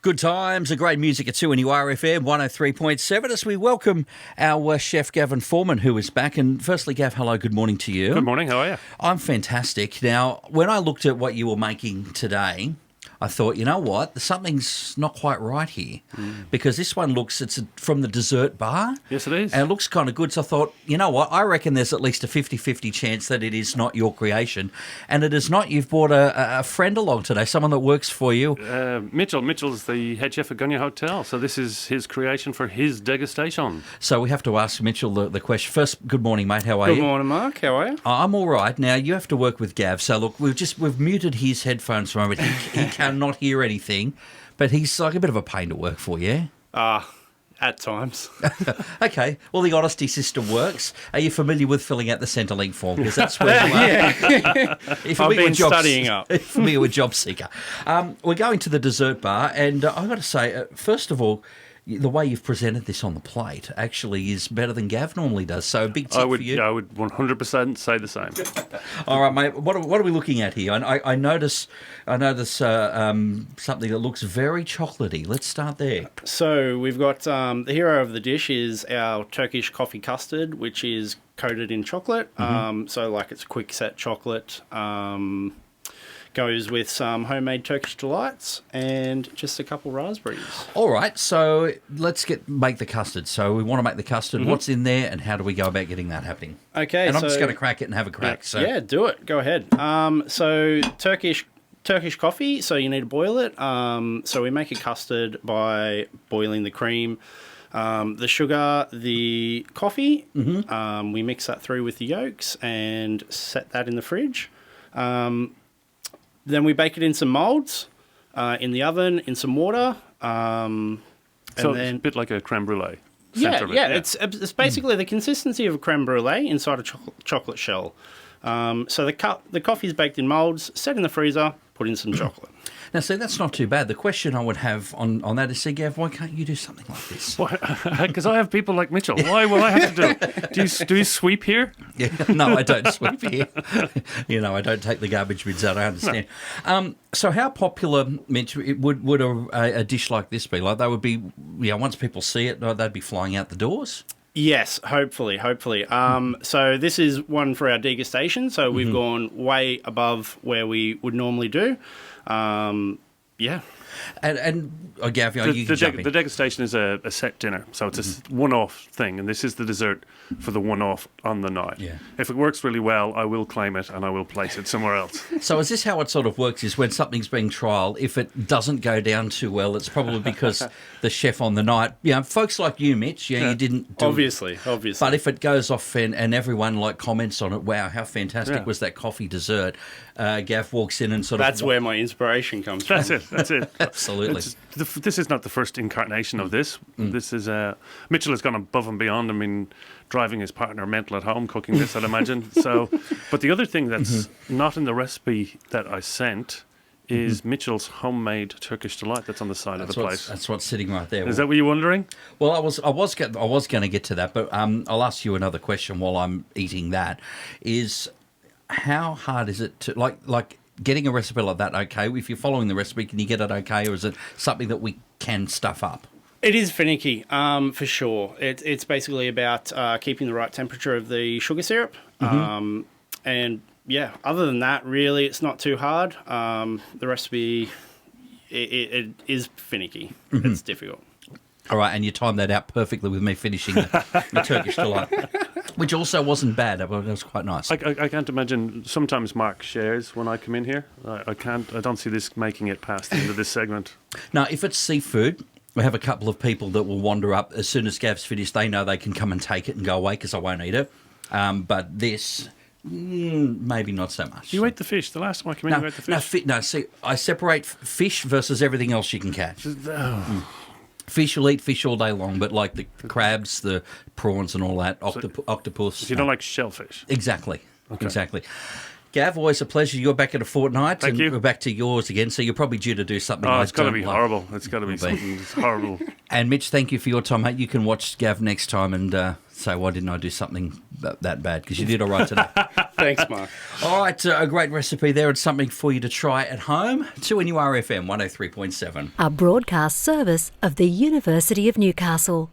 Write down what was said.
Good times, a great music at 2 and URFM 103.7 as we welcome our chef Gavin Forman, who is back. And firstly, Gav, hello, good morning to you. Good morning, how are you? I'm fantastic. Now, when I looked at what you were making today, I thought, you know what, something's not quite right here because this one looks, it's from the dessert bar. Yes, it is. And it looks kind of good. So I thought, you know what, I reckon there's at least a 50-50 chance that it is not your creation. And it is not. You've brought a friend along today, someone that works for you. Mitchell. Mitchell's the head chef at Gunyah Hotel. So this is his creation for his degustation. So we have to ask Mitchell the question. First, good morning, mate. How are you? Good morning, Mark. How are you? I'm all right. Now, you have to work with Gav. So, look, we've muted his headphones for a moment. He cannot hear anything, but he's like a bit of a pain to work for, yeah? At times. Okay. Well, the honesty system works. Are you familiar with filling out the Centrelink form? Because that's where you are. Yeah. I've been studying up. Familiar with Job Seeker. We're going to the dessert bar, and I've got to say, first of all, the way you've presented this on the plate actually is better than Gav normally does. So a big tip for you. I would 100% say the same. All right, mate. What are we looking at here? I notice something that looks very chocolatey. Let's start there. So we've got the hero of the dish is our Turkish coffee custard, which is coated in chocolate. So like it's quick set chocolate. Goes with some homemade Turkish delights and just a couple raspberries. All right, so let's make the custard. So we want to make the custard. What's in there, and how do we go about getting that happening? Okay, and I'm just going to crack it and have a crack. Yeah, do it. Go ahead. So Turkish coffee. So you need to boil it. So we make a custard by boiling the cream, the sugar, the coffee. We mix that through with the yolks and set that in the fridge. Then we bake it in some moulds, in the oven, in some water. So it's a bit like a creme brulee. Yeah. It's basically the consistency of a creme brulee inside a chocolate shell. So the coffee is baked in moulds, set in the freezer, put in some chocolate. Now, see, that's not too bad. The question I would have on that is, see, Gav, why can't you do something like this? Because I have people like Mitchell. Why will I have to do it? Do you sweep here? Yeah, no, I don't sweep here. I don't take the garbage bins out. I understand. No. So how popular, Mitch, would a dish like this be? Like, they would be, once people see it, they'd be flying out the doors? Yes, hopefully. So this is one for our degustation. So we've gone way above where we would normally do. Yeah. And Gav, you can jump in. The degustation is a set dinner, so it's a one-off thing, and this is the dessert for the one-off on the night. Yeah. If it works really well, I will claim it and I will place it somewhere else. So is this how it sort of works, is when something's being trialled, if it doesn't go down too well, it's probably because the chef on the night, folks like you, Mitch, you didn't do Obviously. But if it goes off and everyone comments on it, wow, how fantastic was that coffee dessert, Gav walks in and That's where my inspiration comes from. That's it. Absolutely. This is not the first incarnation of this. This is Mitchell has gone above and beyond. I mean, driving his partner mental at home, cooking this, I'd imagine. So, but the other thing that's not in the recipe that I sent is Mitchell's homemade Turkish delight that's on the side of the plate. That's what's sitting right there. Is that what you're wondering? Well, I was going to get to that, but I'll ask you another question while I'm eating that. Is how hard is it to like getting a recipe like that? Okay, if you're following the recipe, can you get it okay, or is it something that we can stuff up? It is finicky, for sure. It's basically about keeping the right temperature of the sugar syrup. And, other than that, really, it's not too hard. The recipe, it is finicky. It's difficult. All right, and you timed that out perfectly with me finishing the Turkish delight, which also wasn't bad. It was quite nice. I can't imagine. Sometimes Mark shares when I come in here. I don't see this making it past the end of this segment. Now, if it's seafood, we have a couple of people that will wander up as soon as Gav's finished. They know they can come and take it and go away because I won't eat it. But this, maybe not so much. You ate the fish. The last time I came in, you ate the fish. See, I separate fish versus everything else you can catch. Fish, you'll eat fish all day long, but like the crabs, the prawns and all that, octopus. So you don't like shellfish? Exactly. Okay. Exactly. Gav, always a pleasure. You're back in a fortnight. Thank you. We're back to yours again, so you're probably due to do something it's got to be horrible. It's got to be something horrible. And Mitch, thank you for your time, mate. You can watch Gav next time and say, why didn't I do something that bad? Because you did all right today. Thanks, Mark. All right, a great recipe there and something for you to try at home. 2NURFM 103.7. A broadcast service of the University of Newcastle.